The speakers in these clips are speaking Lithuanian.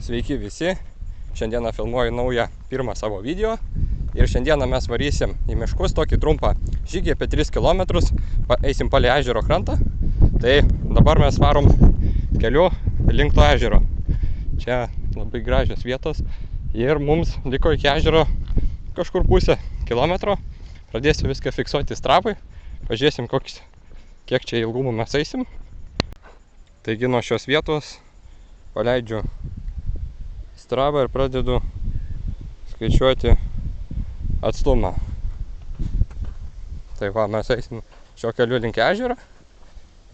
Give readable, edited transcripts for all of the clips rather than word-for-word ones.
Sveiki visi, šiandieną filmuoju naują pirmą savo video ir šiandieną mes varysim į miškus tokį trumpą žygį apie 3 km, eisim palei ežero krantą. Tai dabar mes varom keliu link to ežero. Čia labai gražios vietos ir mums liko iki ežero kažkur pusę kilometro. Pradėsiu viską fiksuoti Stravoje, pažiūrėsim kiek čia ilgumų mes eisim. Taigi nuo šios vietos paleidžiu Stravą ir pradedu skaičiuoti atstumą. Tai va, mes eisim šio keliu link ežero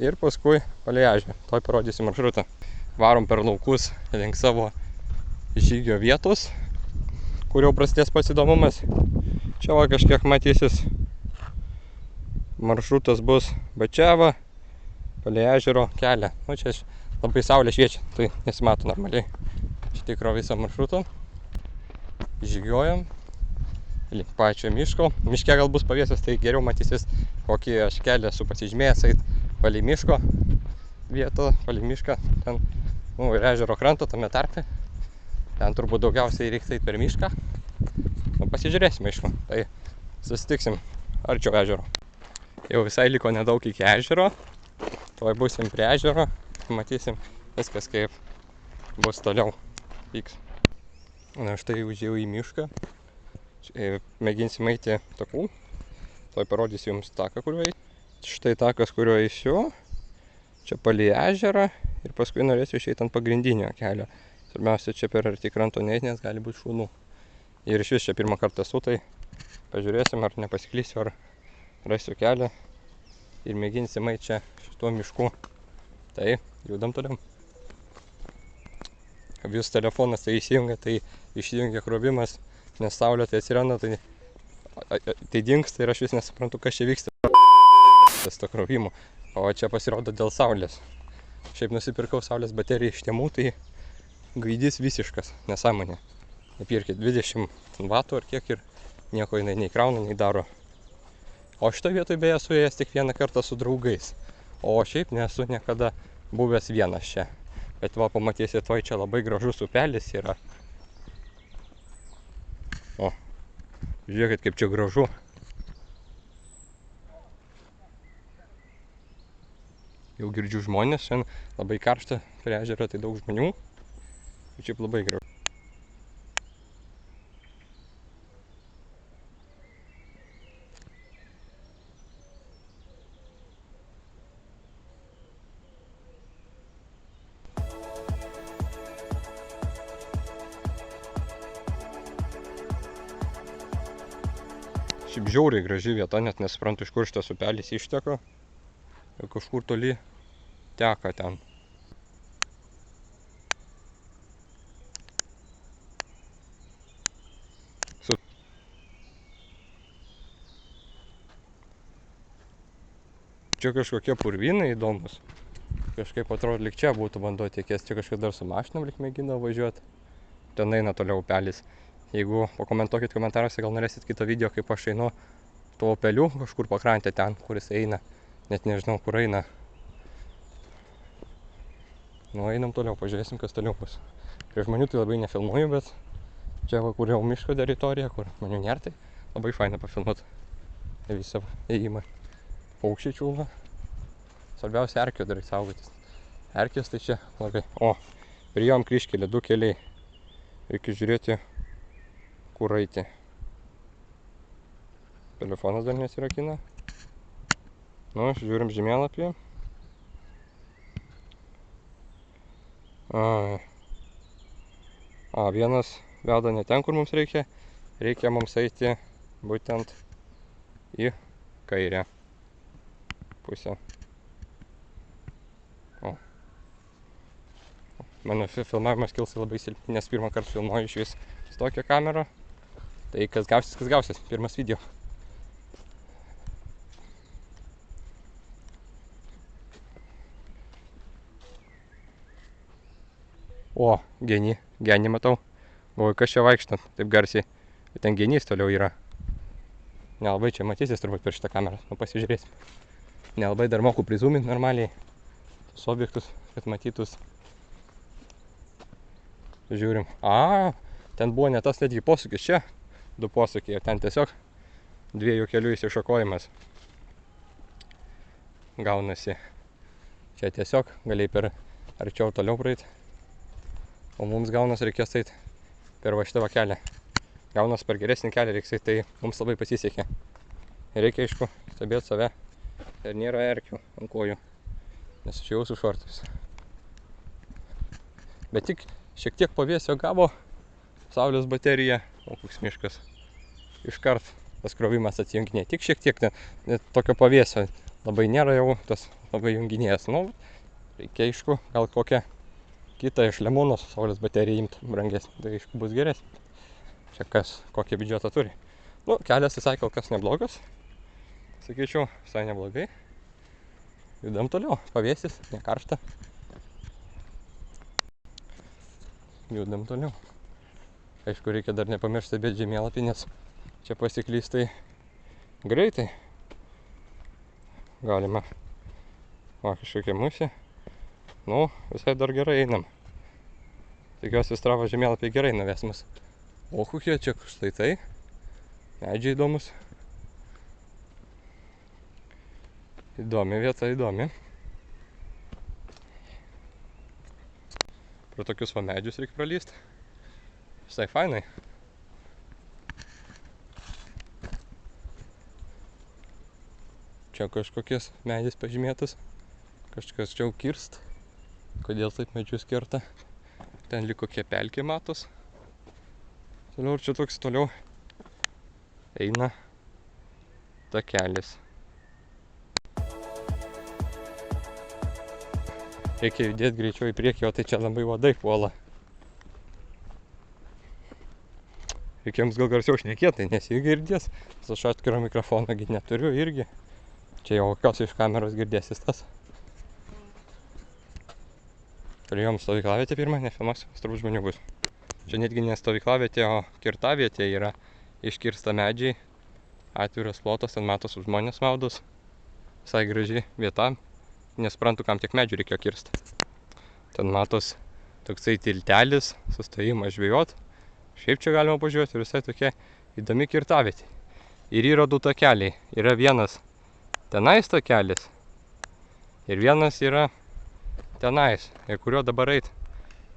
ir paskui palei ežerą. Toj parodysiu maršrutą. Varom per laukus link savo žygio vietos, kur jau prasidės pats įdomumas. Čia va kažkiek matysis maršrutas bus, bet čia va palei ežero kelią. Nu, čia labai saulė šviečia, tai nesimato normaliai. Iš tikro visą maršrutą žygiuojam link pačio miško. Miške gal bus pavėsas, tai geriau matysis, kokį aš kelią esu pasižymėjęs eit palei miško vietą, palei mišką, ten, ir ežero kranto tame tarpe. Ten turbūt daugiausiai reikia eit per mišką. Pasižiūrėsime, aišku, tai susitiksim arčiau ežero. Jau visai liko nedaug iki ežero, tuoj būsim prie ežero, matysim viskas kaip bus toliau vyks. Na štai užėjau į mišką, mėginsim eiti takų, tuoj parodysiu jums taką, kuriuo eiti. Štai takas, kuriuo eisiu, čia palei ežerą ir paskui norėsiu išeiti ant pagrindinio kelio. Svarbiausia, čia per arti kranto neiti, nes gali būti šunų. Ir iš vis čia pirmą kartą esu, tai pažiūrėsim, ar nepasiklysiu, ar rasiu kelią ir mėginsim eiti čia šituo mišku. Tai judam toliau. Vis telefonas tai įsijungia, tai išsijungia krovimas, nes saulė tai atsiranda, tai dingsta ir aš vis nesuprantu, kas čia vyksta. Tas to krovimo. O čia pasirodo dėl saulės. Šiaip nusipirkau saulės bateriją iš Temu, tai gaidys visiškas, nesąmonė. Nupirkit 20 vatų ar kiek ir nieko jinai nei krauna, nei daro. O šitoje vietoje beje esu ėjęs tik vieną kartą su draugais. O šiaip nesu niekada buvęs vienas čia. Bet va, pamatysit, toj čia labai gražus upelis yra. O, žiūrėkit, kaip čia gražu. Jau girdžiu žmonės, šiandien labai karšta prie ežero, tai daug žmonių. Ir šiaip labai gražu. Šiaip žiauriai graži vieta, net nesuprantu, iš kur šitas upelis išteka. Ir kažkur toli teka ten. Čia kažkokie purvynai įdomus. Kažkaip atrodo, lyg čia būtų vanduo tekės. Čia kažkaip dar su mašinom lyg mėgina važiuoti. Ten eina toliau upelis. Jeigu pakomentuokit komentaruose, gal norėsit kitą video, kaip aš einu tuo upeliu, kažkur pakrantė ten, kuris eina. Net nežinau, kur eina. Nu, einam toliau, pažiūrėsim, kas toliau bus. Prie žmonių tai labai nefilmuoju, bet čia va, kur jau miško teritorija, kur žmonių nėra, tai labai faina pafilmuoti visą ėjimą. Paukščiai čiulba. Svarbiausia, erkių dar reikia saugotis. Erkės tai čia labai. O, priėjom kryžkelę, 2 keliai. Reikia žiūrėti, kur eiti. Telefonas dar nesirakina. Nu, žiūrim žemėlapį. Vienas veda ne ten, kur mums reikia. Reikia mums eiti būtent į kairę pusę. Mano filmavimas kilsi labai silpni, nes pirmą kartą filmuoju iš vis su tokia kamera. Tai kas gausis, pirmas video. O, genį matau. Galvoju, kas čia vaikštant, taip garsiai. Bet ten genys toliau yra. Nelabai čia matysis turbūt per šitą kamerą. Nu, pasižiūrėsim. Nelabai dar moku prizoominti normaliai tos objektus, kad matytus. Žiūrim. Ten buvo ne tas netgi posūkis čia. 2 posūkiai ir ten tiesiog 2 kelių išsišakojimas. Gaunasi. Čia tiesiog galėjai per arčiau toliau praeiti. O mums gaunas reikės eiti per va šitą va kelią. Gaunas per geresnį kelią reiks eiti, tai mums labai pasisekė. Reikia, aišku, stebėti save. Ir nėra erkių ant kojų. Nes aš jau su šortais. Bet tik šiek tiek pavėsio gavo saulės baterija. O koks miškas. Iškart tas krovimas atsijunginė. Tik šiek tiek, net tokio pavėsio labai nėra jau tas labai junginėjas. Nu, reikia, aišku, gal kokią kitą iš Lemono saulės bateriją imti brangesnį. Tai, aišku, bus geresnį. Čia kas, kokį biudžetą turi. Nu, kelias visai kol kas neblogas. Sakyčiau, visai neblogai. Judam toliau. Pavėsis, ne karšta. Judam toliau. Aišku, reikia dar nepamiršti stebėti žemėlapį, nes čia pasiklystai greitai. Galima. Va, kažkokia musė. Nu, visai dar gerai einam. Tikiuosi, Strava žemėlapiai gerai nuves mus. O kokie čia štai tai. Medžiai įdomus. Įdomi vieta, įdomi. Pro tokius va medžius reikia pralysti. Visai fainai. Čia kažkokias medis pažymėtas. Kažkas čia jau kirst. Kodėl taip medžius kerta. Ten liko kokie pelkė matos. Toliau ir čia toks toliau eina takelis. Reikia judėti greičiau į priekį, o tai čia labai vadai puola. Reikia jums gal garsiau šnekėti, nes jį girdės. Aš atskiro mikrofoną neturiu irgi. Čia jau kokios iš kameros girdėsis tas. Turėjom stovyklavietę pirmą, nefilmuosiu, turbūt žmonių bus. Čia netgi ne stovyklavietė, o kirtavietė yra. Iškirsta medžiai, atviras plotas, ten matos žmonės maudos. Visai graži vieta. Nesuprantu, kam tiek medžių reikėjo kirsti. Ten matos toksai tiltelis, sustojimas žvejot. Šiaip čia galima pažiūrėti, visai tokia įdomi kirtavietė. Ir yra 2 takeliai. Yra vienas tenais takelis ir vienas yra tenais, ir kurio dabar eit,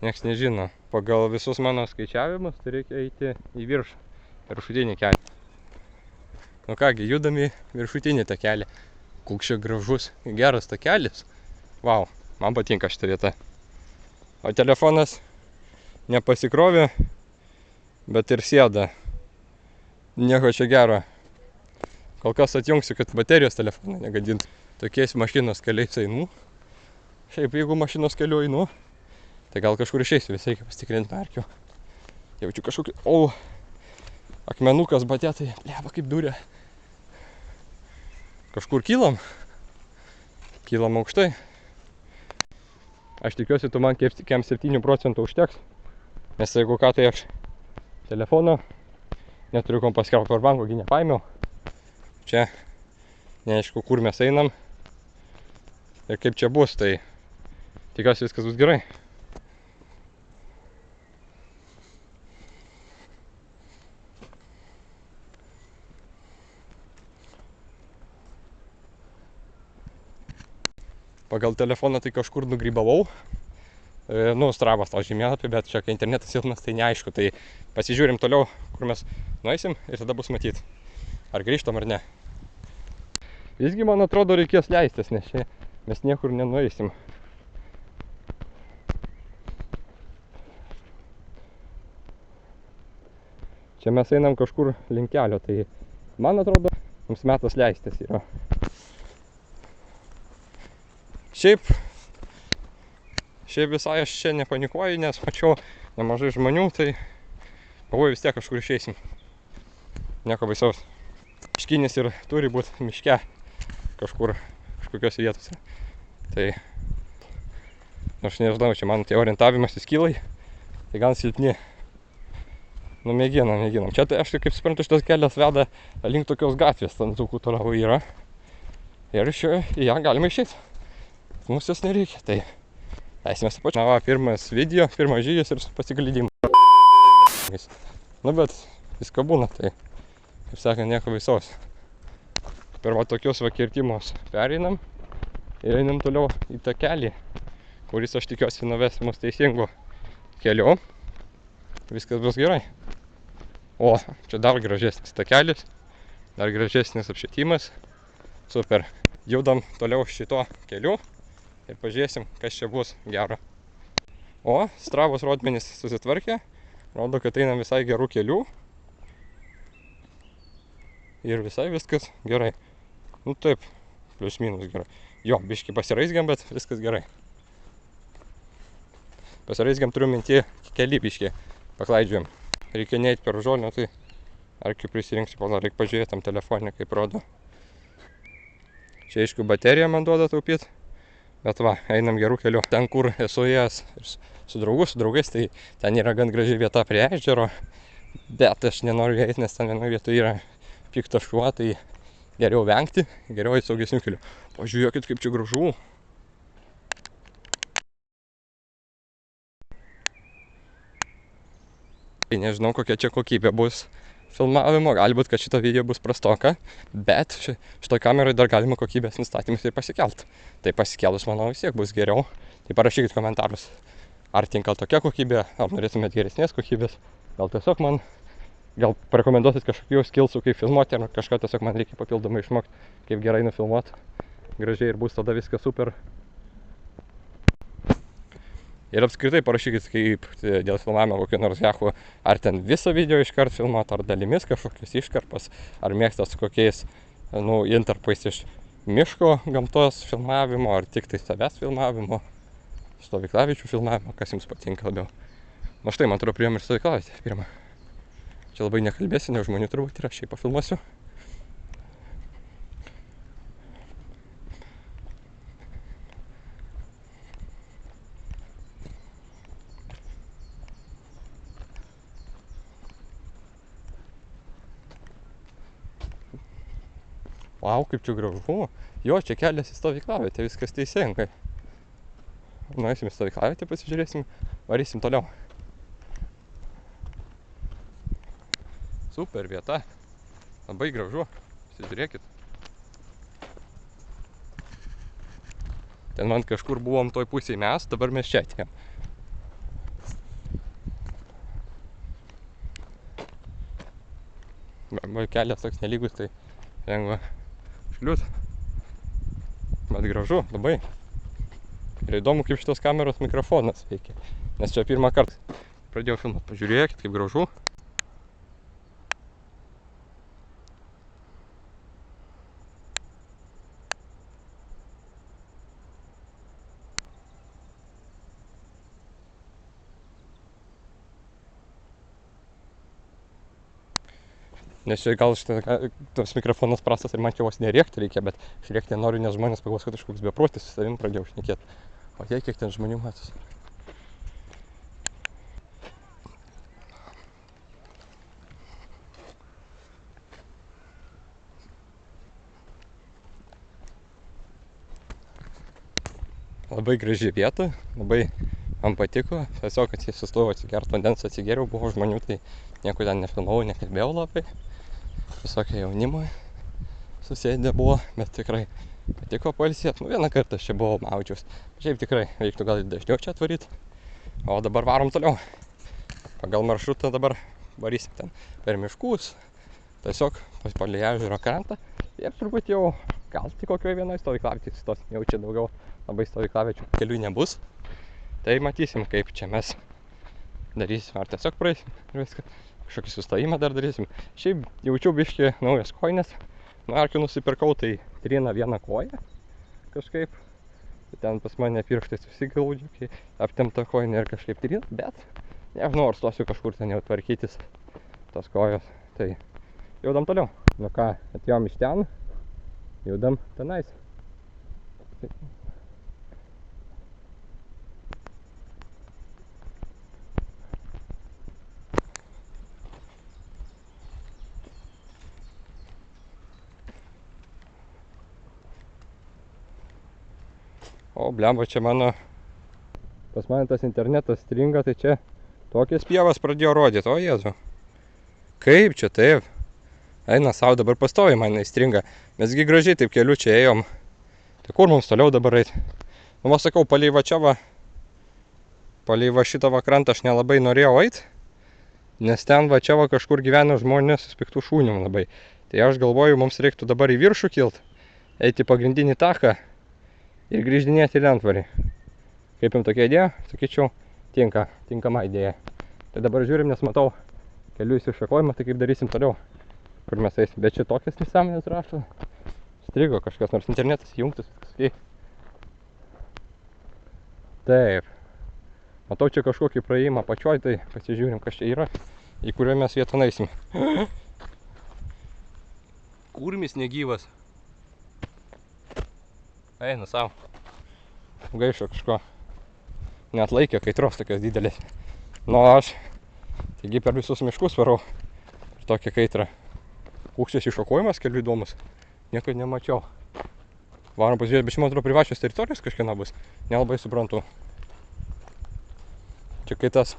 nieks nežino. Pagal visus mano skaičiavimus, tai reikia eiti į viršų, viršutinį kelią. Nu kągi, judam į viršutinį takelį. Koks čia gražus, geras takelis. Vau, man patinka šita vieta. O telefonas nepasikrovė, bet ir sėda. Nieko čia gero. Kol kas atjungsiu, kad baterijos telefoną negadintų. Tokiais mašinos keliais einu. Šiaip jeigu mašinos keliu einu, tai gal kažkur išeisiu, visai reikia pasitikrinti merkiu. Jaučiu kažkokį, akmenukas batė, tai bleba kaip durė. Kažkur kylam. Kylam aukštai. Aš tikiuosi, tu man kem 7% užteks. Nes jeigu ką, tai aš telefoną neturiu kom paskelbti powerbanko, nepaėmiau. Čia neaišku, kur mes einam ir kaip čia bus, tai tikiuosi viskas bus gerai. Pagal telefoną tai kažkur nugrybavau. Stravas tau žemėlapį, bet čia kai internetas silpnas, tai neaišku. Tai pasižiūrim toliau, kur mes nueisim ir tada bus matyti, ar grįžtam ar ne. Visgi, man atrodo, reikės leistis, nes čia mes niekur nenueisim. Čia mes einam kažkur link kelio, tai man atrodo, mums metas leistis yra. Šiaip visai aš čia nepanikuoju, nes mačiau nemažai žmonių, tai galvoju vis tiek kažkur išeisim. Nieko baisaus. Miškinis ir turi būti miške kažkokios vietose. Tai aš nežinau, čia man tie orientavimasis skylai, tai gal silpni. Nu, mėginam. Čia tai aš kaip suprantu, šitas kelias veda link tokios gatvės, ten Dzūkų toliau yra. Ir iš į ją galima išeiti. Mums jos nereikia, tai Leisimės apačią. Na va, pirmas video, pirmas žygis ir pasiklydimas. Nu bet visko būna, tai, kaip sakant, nieko baisaus. Per va tokius va kirtimus pereinam ir einam toliau į tą kelią, kuris aš tikiuosi nuves mus teisingu keliu. Viskas bus gerai. O, čia dar gražesnis takelis, dar gražesnis apšvietimas. Super. Judam toliau šito keliu ir pažiūrėsim, kas čia bus gero. O, Stravos rodmenys susitvarkė. Rodo, kad einam visai gerų kelių. Ir visai viskas gerai. Nu taip, plius minus gerai. Jo, biški pasiraizgiam, bet viskas gerai. Pasiraizgiam turiu minti keli biški. Paklaidžiuojam. Reikia neit per žolę, tai ar kaip prisirinksiu, pala, reikia pažiūrėti tam telefonį, kaip rodo. Čia aišku bateriją man duoda taupyt. Bet va, einam gerų kelių. Ten, kur esu ėjęs su draugais, tai ten yra gan graži vieta prie ežero. Bet aš nenoriu eiti, nes ten vienoje vietoje yra piktas šuo, tai geriau vengti, geriau eiti saugesnių kelių. Pažiūrėkit, kaip čia gražu. Nežinau, kokia čia kokybė bus filmavimo, galbūt, kad šito video bus prastoka, bet šitoj kamerai dar galima kokybės nustatymus ir pasikelt. Tai pasikėlus, manau, vis tiek bus geriau. Tai parašykit komentarus, ar tinka tokia kokybė, ar norėtumėt geresnės kokybės. Gal tiesiog man, gal parekomenduosit kažkokių skillsų, kaip filmuoti, ar kažką tiesiog man reikia papildomai išmokti, kaip gerai nufilmuoti. Gražiai ir bus tada viskas super. Ir apskritai parašykit, kaip dėl filmavimo kokio nors hechu, ar ten visą video iškart filmuot, ar dalimis kažkokius iškarpas, ar mėgstat su kokiais, intarpais iš miško gamtos filmavimo, ar tik tai savęs filmavimo, stovyklavičių filmavimo, kas jums patinka labiau. Na štai, man atrodo, priėjom ir stovyklavietę pirmą. Čia labai nekalbėsiu, ne žmonių turbūt yra, šiaip pafilmuosiu. Vau, kaip čia gražu. Jo, čia kelias į stovyklavietę, viskas teisingai. Nueisim į stovyklavietę, pasižiūrėsim, varysim toliau. Super vieta. Labai gražu. Pasižiūrėkit. Ten man kažkur buvom toj pusėje mes, dabar mes čia atėjom. Kelias toks nelygus, tai lengva šliūt. Bet gražu, labai. Ir įdomu, kaip šitos kameros mikrofonas veikia. Nes čia pirmą kartą pradėjau filmuoti. Pažiūrėkit, kaip gražu. Nes čia gal tas mikrofonas prastas ir man čia vos nerėkti reikia, bet rėkti nenoriu, nes žmonės pagalvos, kad kažkoks beprotis su savim pradėjau šnekėti. O jei kiek ten žmonių matos. Labai graži vieta, labai man patiko. Tiesiog sustojau atsigert vandens, atsigėriau, buvo žmonių, tai nieko ten nefilmavau, nekalbėjau labai. Visokie jaunimai susėdę buvo, bet tikrai patiko pailsėt. Vieną kartą aš čia buvau, maudžiaus. Šiaip tikrai reiktų gal dažniau čia atvaryt. O dabar varom toliau. Pagal maršrutą dabar varysim ten per miškus. Tiesiog palei ežero krantą. Ir turbūt jau gal tik kokioje vienoje stovyklavietėje sustos. Jau čia daugiau labai stovyklaviečių kelių nebus. Tai matysim, kaip čia mes darysim. Ar tiesiog praeisim ir viską. Kažkokį sustojimą dar darysim. Šiaip jaučiu biškį naujas kojines. Nuo erkių nusipirkau, tai trina vieną koją kažkaip. Ten pas mane pirštai susigaudžia, kai aptempta kojinė ir kažkaip trina. Bet nežinau, ar stosiu kažkur ten jau tvarkytis tos kojos. Tai judam toliau. Nu ką, atėjom iš ten, judam tenais. O blemba, čia mano Pas mane tas internetas stringa, tai čia tokias pievas pradėjo rodyti, o Jėzu. Kaip čia taip? Eina savo, dabar pastoviai man įstringa. Mesgi gražiai taip keliu čia ėjom. Tai kur mums toliau dabar eiti? Nu, va sakau, palei va čia va. Palei va šitą va krantą aš nelabai norėjau eiti. Nes ten va čia va kažkur gyvena žmonės su piktų šūnim labai. Tai aš galvoju, mums reiktų dabar į viršų kilt. Eiti pagrindinį taką. Ir grįždinėti į lentvarį. Kaip jums tokia idėja? Sakyčiau, tinkama idėja. Tai dabar žiūrim, nes matau kelių įsišakojimą, tai kaip darysim toliau. Kur mes eisim. Bet čia tokias nesąmonės rašo. Strigo kažkas, nors internetas jungtas. Taip. Matau čia kažkokį praėjimą pačioj, tai pasižiūrim, kas čia yra. Į kurią mes vietą eisim. Kurmis negyvas. Eina savo. Gaišo kažko. Net laikė kaitros tokios didelės. Nu aš. Taigi per visus miškus varau. Ir tokią kaitrą. Koks šis iššokojimas kelių įdomus. Niekad nemačiau. Varom pasižiūrėti, bet šiuo metu privačios teritorijos kažkieno bus. Nelabai suprantu. Čia kai tas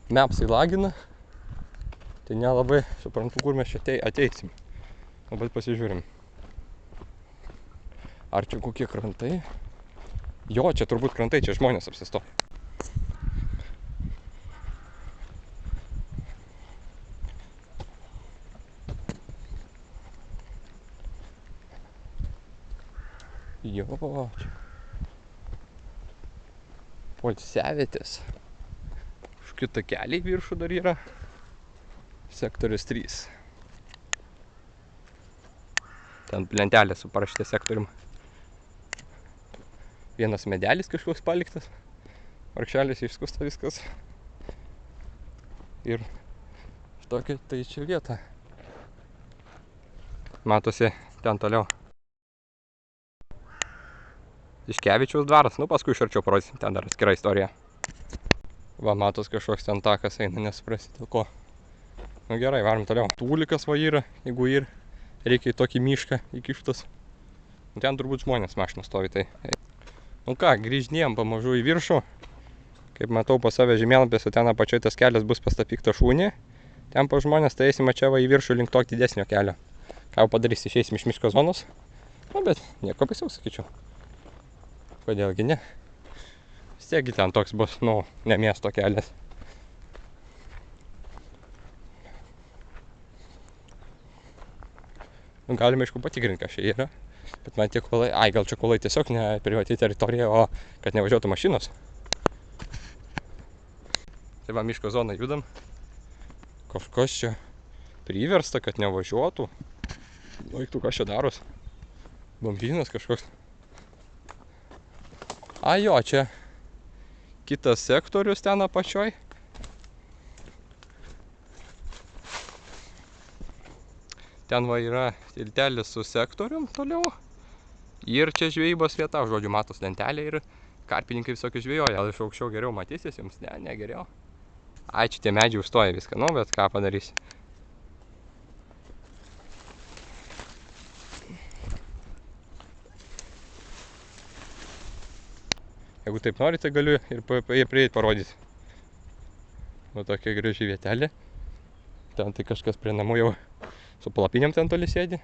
mapsai lagina. Tai nelabai suprantu, kur mes čia ateisim. Labai pasižiūrim. Ar čia kokie krantai? Jo, čia turbūt krantai, čia žmonės apsistoja. Jo, čia. Poilsiavietės. Kažkokie takeliai viršų dar yra. Sektorius 3. Ten lentelė su parašyta sektorium. Vienas medelis kažkoks paliktas. Varkšelis išskusta viskas. Ir tokia tai čia vieta. Matosi ten toliau. Tiškevičiaus dvaras. Nu, paskui iš arčiau parodysim. Ten dar atskira istorija. Va, matos kažkoks ten takas eina, nesuprasi dėl ko. Nu gerai, varom toliau. Tūlikas va yra, jeigu ir reikia į tokį mišką įkištas. Ten turbūt žmonės mašinos stovi, tai. Nu ką, grįžinėjom pamažu į viršų. Kaip matau po save žemėlapėse, ten apačioj tas kelias bus pastapykta šūnį. Ten po žmonės, tai eisime čia va į viršų link to didesnio kelio. Ką jau padarys, išeisim iš miško zonos. Nu, bet nieko baisiau, sakyčiau. Kodėlgi ne? Vis tiekgi ten toks bus, nu, ne miesto kelias. Nu, galime, aišku, patikrinti, kas čia yra. Bet man tie kolai, gal čia kolai tiesiog ne privati teritorija, o kad nevažiuotų mašinos. Tai va, miško zoną judam. Kažkas čia priversta, kad nevažiuotų. Laiktų, kas čia daros. Bambynas kažkoks. A jo, čia kitas sektorius ten apačioj. Ten va yra tiltelis su sektorium toliau. Ir čia žvejybos vieta, žodžiu, matos lentelė ir karpininkai visokių žvejoja. Gal iš aukščiau geriau matysis jums? Ne geriau. Ai, čia tie medžiai užstoja viską, nu, bet ką padarysi. Jeigu taip norite, galiu ir prieiti parodyti. Va tokia graži vietelė. Ten tai kažkas prie namų jau su palapinėm ten toli sėdi.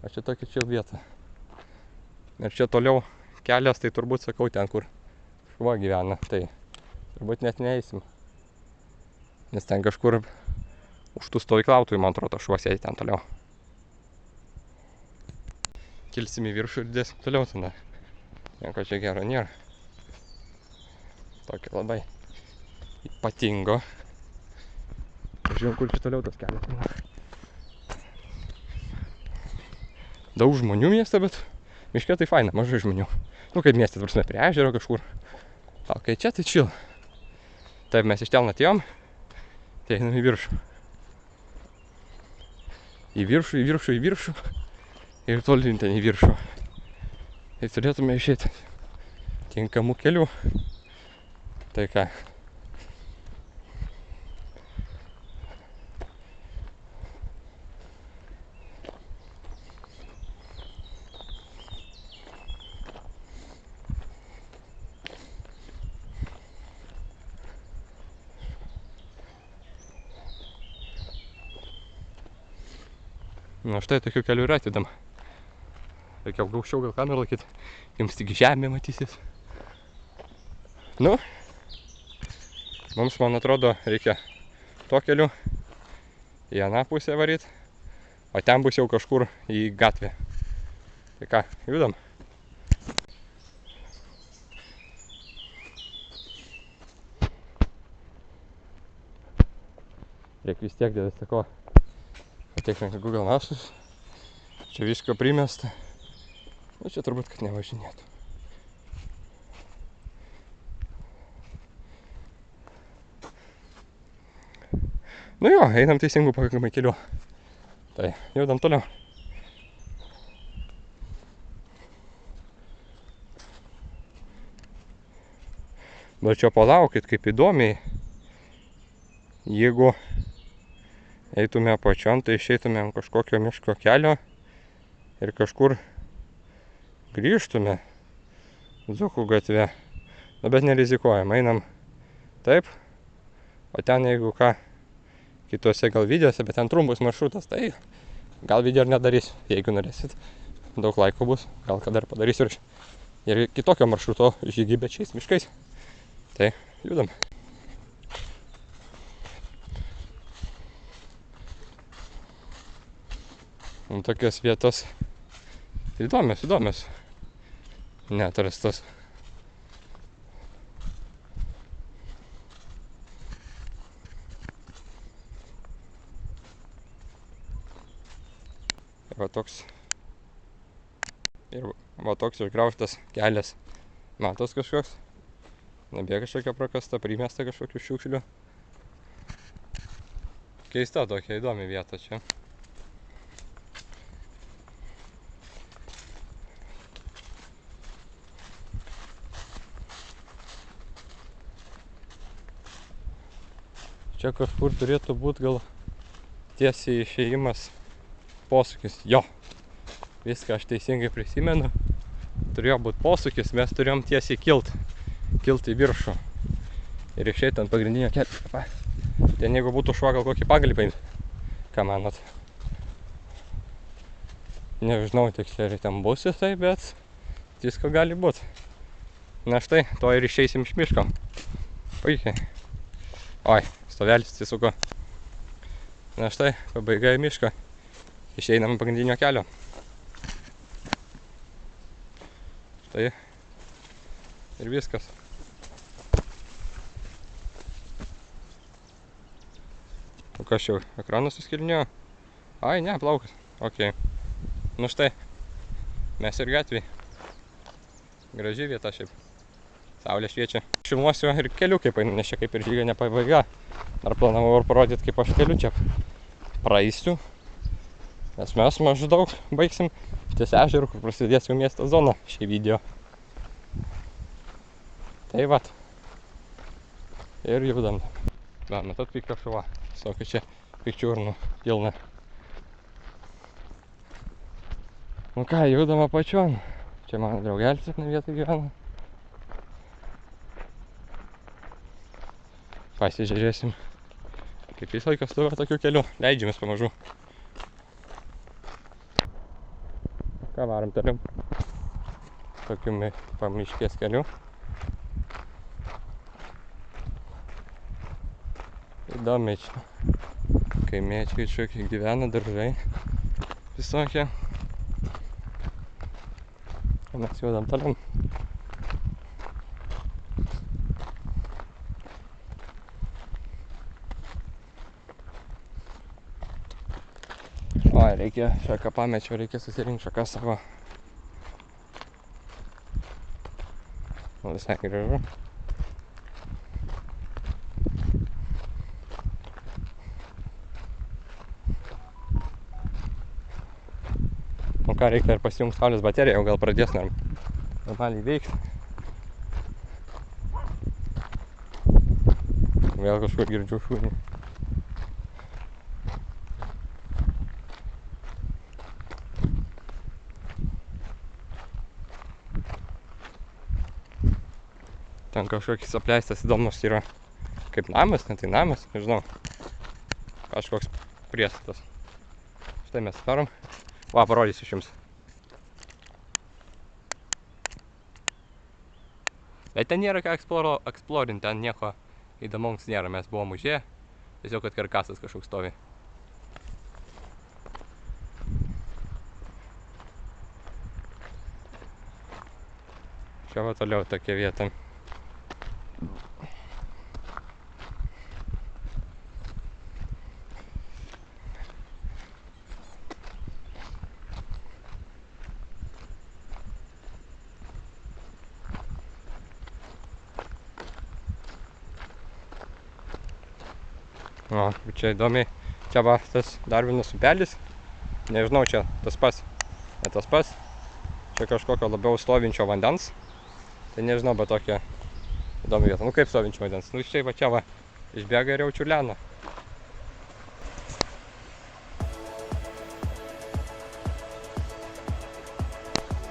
O čia tokia čia vieta. Ir čia toliau kelias, tai turbūt sakau ten, kur šuva gyvena. Tai turbūt net neeisim. Nes ten kažkur už tų stovyklautojų, man atrodo, šuva sėdi ten toliau. Kilsim į viršų ir dėsim toliau tada. Nieko čia gero nėra. Tokio labai ypatingo. Žiūrėjom, kur čia toliau tas kelias. Daug žmonių mieste, bet miške tai faina, mažai žmonių. Nu, kaip mieste, tvarsime, prie ežero kažkur. O kai čia, tai chill. Taip, mes iš ten atėjom, tai einam į viršų. Į viršų, į viršų, į viršų. Ir tolyn ten į viršų. Tai turėtume išeiti tinkamų kelių. Tai ką? Nu, štai tokių kelių yra atidama. Reikia aukščiau gal kamerą laikyti, jums tik žemė matysis. Nu, mums, man atrodo, reikia to keliu į aną pusę varyti, o ten bus jau kažkur į gatvę. Tai ką, judam? Reikia vis tiek dėl sako, patikrinti Google Mapsus. Čia visko primesta. Nu, čia turbūt, kad nevažinėtų. Nu jo, einam teisingų pakankamai keliu. Tai, judam toliau. Bet čia palaukit, kaip įdomiai. Jeigu eitume apačion, tai išeitume ant kažkokio miško kelio ir kažkur grįžtume Dzūkų gatve. Nu, bet nerizikuojam, einam taip, o ten jeigu ką, kitose gal videose, bet ten trumpus maršrutas, tai gal video ir nedarysiu, jeigu norėsit. Daug laiko bus, gal kada ir padarysiu ir kitokio maršruto žygį, bet šiais miškais. Tai, judam. Tokios vietos įdomios, neatrastos. Va toks išgraužtas kelias. Matos kažkoks. Nebėga kažkokia prakasta, primesta kažkokių šiukšlių. Keista tokia įdomi vieta čia. Čia kažkur turėtų būti gal tiesiai išėjimas posūkis. Jo, viską aš teisingai prisimenu. Turėjo būti posūkis, mes turėjom tiesiai kilt į viršų. Ir išeit ant pagrindinio kelio. Ten jeigu būtų šuo, gal kokį pagalį paimt. Ką manot? Nežinau tiksliai, ar ten bus jisai, bet visko gali būt. Na štai, to ir išeisim iš miško. Puikiai. Oi, stovelis atsisuko. Na štai, pabaiga į mišką. Išeinam pagrindinio kelio. Štai. Ir viskas. O kas čia, ekranas suskilinėjo? Ai, ne, plaukas. Ok. Nu štai, mes ir gatvėj. Graži vieta šiaip. Saulė šviečia. Filmuosiu ir keliu kaip einu, nes čia kaip ir žyga nepabaiga. Dar planavau ir parodyti, kaip aš keliu čia praeisiu. Nes mes maždaug baigsim ties ežeru, kur prasidės jau miesto zona šį video. Tai vat. Ir judam. Va, matot pika šuva. Visokių čia pikčiurnų pilna. Nu ką, judam apačion. Čia mano draugelis ir vietoj gyvena. Pasižiūrėsim, kaip jis laikas stovi tokiu keliu. Leidžiamės pamažu. Ką varom toliau? Tokiu pamiškės keliu. Įdomiai čia. Kaimiečiai kažkokie gyvena, daržai visokie. O mes judam toliau. Oi, reikia šaką pamečiau, reikia susirinkti šaką savo. Visai gražu. Nu ką, reikia ir pasijungti saulės bateriją, jau gal pradės normaliai veikti. Vėl kažkur girdžiu šūnį. Ten kažkoks apleistas įdomus yra kaip namas, ne tai namas, nežinau. Kažkoks priestatas. štai mes darom. Va, parodysiu jums. Bet ten nėra ką eksplorinti, ten nieko įdomaus nėra. Mes buvom užėję, tiesiog kad karkasas kažkoks stovi. Čia va toliau tokia vieta. O, čia įdomiai, čia va tas dar vienas upelis, nežinau, čia tas pats, ne tas pats, čia kažkokio labiau stovinčio vandens, tai nežinau, bet tokia įdomi vieta, nu kaip stovinčio vandens, nu štai va čia va, išbėga ir jau čiurlena.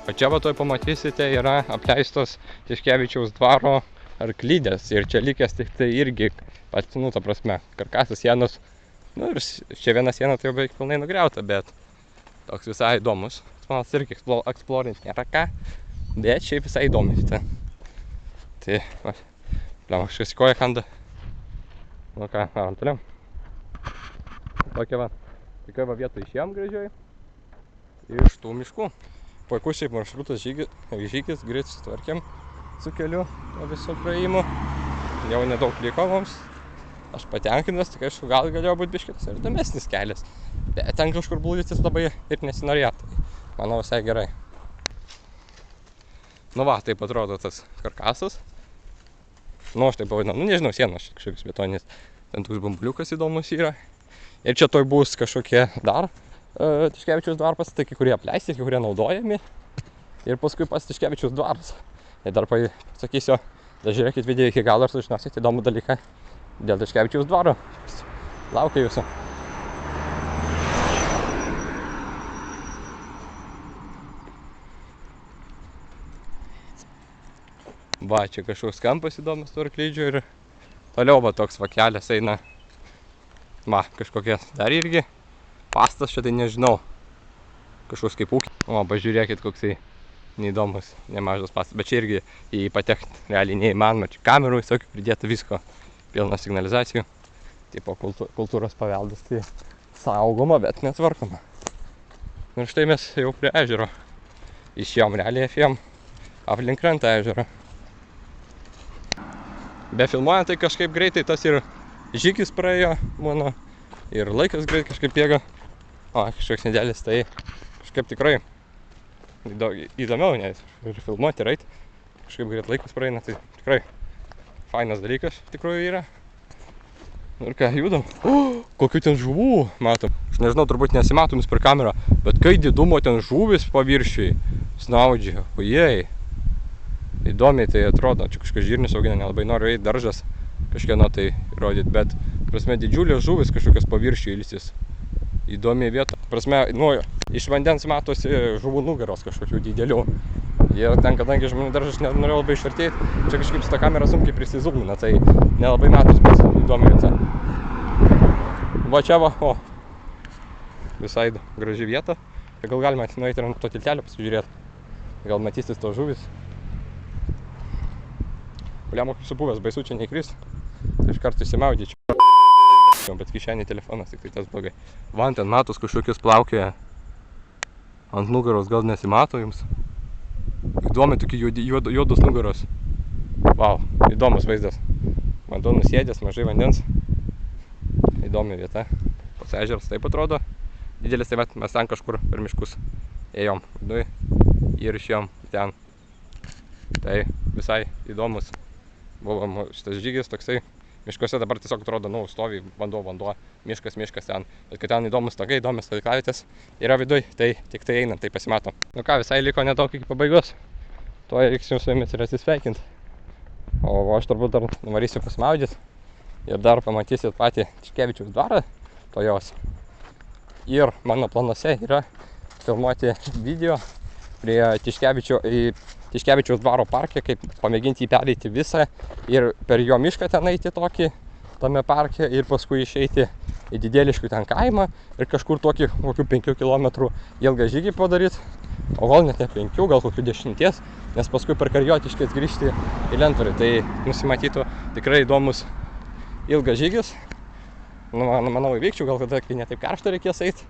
O čia va toj pamatysite yra apleistos Tiškevičiaus dvaro arklidės ir čia likęs tik tai irgi pats, nu, ta prasme, karkasas sienos, nu ir čia viena siena tai jau beveik pilnai nugriauta, bet toks visai įdomus. Manas irgi eksplorint nėra ką, bet šiaip visai įdomus ten. Tai, va, pliam, kažkas į koją kanda. Nu ką, varom toliau. Tokia va, tokia va vieta išėjom gražiai iš tų miškų. Puikus šiaip maršrutas žygis, greit sutvarkėm su keliu viso praėjimu. Jau nedaug liko mums. Aš patenkintas, tik aišku, gal galėjo būti biškitas ir įdomesnis kelias. Bet ten kažkur blūdytis labai ir nesinorėjo, tai manau visai gerai. Nu va, taip atrodo tas karkasas. Nu, aš taip pavadinau, nu nežinau, sienos kažkokius betoninės. Ten toks bambuliukas įdomus yra. Ir čia toj bus kažkokie dar Tiškevičiaus dvaro pastatai, kai kurie apleisti, kai kurie naudojami. Ir paskui pats Tiškevičiaus dvaras. Ir dar pasakysiu, dar žiūrėkit video iki galo ir sužinosit įdomų dalyką dėl Tiškevičiaus dvaro. Laukia jūsų. Va, čia kažkoks kampas įdomus tų arklidžių ir toliau va toks va kelias eina. Va, kažkokie dar irgi pastas, čia tai nežinau. Kažkoks kaip ūkis. O, pažiūrėkit, koksai neįdomus, nemažas pastas. Bet čia irgi į patekti realiai neįmanoma. Čia kamerų visokių pridėta visko. Pilna signalizacijų. Tipo kultūros paveldas, tai saugoma, bet netvarkoma. Ir štai mes jau prie ežero. Išėjom realiai apėjom aplink krantą ežero. Be filmuojant tai kažkaip greitai tas ir žygis praėjo mano. Ir laikas greit kažkaip bėga. O, kažkoks nedėlis, tai kažkaip tikrai įdomiau, nes ir filmuoti, ir eiti. Kažkaip greit laikas praeina, tai tikrai fainas dalykas tikrųjų yra. Ir ką, judam. Kokių ten žuvų matom. Aš nežinau, turbūt nesimatom jums per kamerą, bet kai didumo ten žuvis paviršiui snaudžia. Ojei. Įdomiai tai atrodo. Čia kažkas žirnis augina, nelabai noriu eiti daržas kažkieno tai rodyti, bet prasme didžiulės žuvis kažkokios paviršiui ilsis. Įdomi vieta. Prasme, nu, iš vandens matosi žuvų nugaros kažkokių didelių. Jie ten, kadangi žmonių daržas nenorėjo labai išartėti, čia kažkaip su ta kamera sunkiai prisizūmina, tai nelabai matos, bet įdomi vieta. Va čia va, o, visai graži vieta. Gal galima nueiti ir ant to tiltelio pasižiūrėti. Gal matysis tos žuvis. Bliamo kaip supuvęs, baisu čia neįkrist. Tai iš karto įsimaudyčiau. Bet kišenį telefonas, tik tai tas blogai. Van ten matos kažkokius plaukioja ant nugaros, gal nesimato jums. Įdomi tokie juodos nugaros. Vau, įdomus vaizdas. Vanduo nusėdęs, mažai vandens. Įdomi vieta. Pats ežeras taip atrodo. Didelis, tai mes ten kažkur per miškus ėjom. Ir išėjom ten. Tai visai įdomus buvo šitas žygis toksai. Miškuose dabar tiesiog atrodo, nu, stovi vanduo, miškas ten. Bet kad ten įdomus takai, įdomios stovyklavietės yra viduj, tai tik tai einant, tai pasimato. Nu ką, visai liko nedaug iki pabaigos. Tuo reiks jums su jumis ir atsisveikinti. O aš turbūt dar nuvarysiu pasimaudyti. Ir dar pamatysit patį Tiškevičiaus dvarą, to jos. Ir mano planuose yra filmuoti video prie Tiškevičiaus dvaro parke, kaip pamėginti jį pereiti visą ir per jo mišką ten eiti tokį, tame parke ir paskui išeiti į Didėliškių ten kaimą ir kažkur tokį kokių 5 km ilgą žygį padaryti, o gal net ne 5, gal kokių 10, nes paskui per Karjotiškės grįžti į Lentvarį. Tai nusimatytų tikrai įdomus ilgas žygis. Nu, manau, įvykčiau, gal kada, kai netaip karšta reikės eiti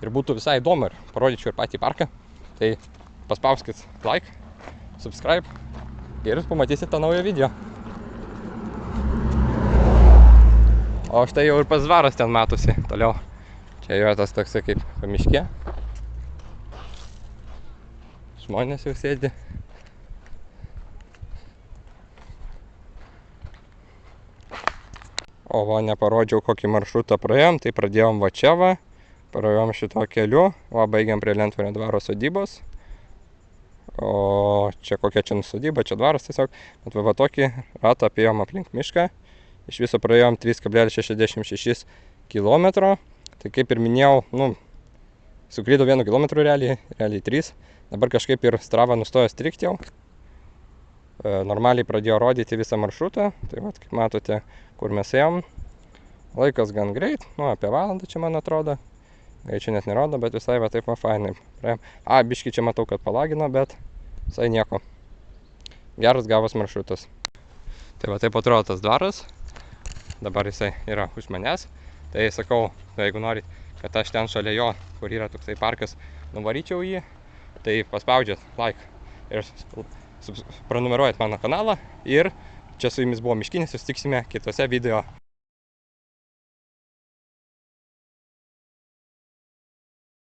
ir būtų visai įdomu ir parodyčiau ir patį parką. Tai paspauskit like, subscribe ir pamatysit tą naują video. O štai jau ir pats dvaras ten matosi toliau. Čia jau tas toksai kaip pamiškė. Žmonės jau sėdi. O va, neparodžiau kokį maršrutą praėjom, tai pradėjom va čia va. Praėjom šito keliu, va baigiam prie Lentvario dvaro sodybos. O čia kokia čia sodyba, čia dvaras tiesiog. Bet va tokį ratą apėjom aplink mišką. Iš viso praėjom 3,66 km. Tai kaip ir minėjau, nu, suklydau 1 km realiai 3. Dabar kažkaip ir Strava nustojo strikti jau. Normaliai pradėjo rodyti visą maršrutą. Tai va, kaip matote, kur mes ėjom. Laikas gan greit, nu, apie valandą čia man atrodo. Greičio net nerodo, bet visai va taip va fainai. Biškį čia matau, kad palagino, bet visai nieko. Geras gavos maršrutas. Tai va taip atrodo tas dvaras. Dabar jisai yra už manęs. Tai sakau, jeigu norit, kad aš ten šalia jo, kur yra toksai parkas, nuvaryčiau jį, tai paspaudžiat like ir prenumeruojat mano kanalą. Ir čia su jumis buvo Miškinis, susitiksime kitose video.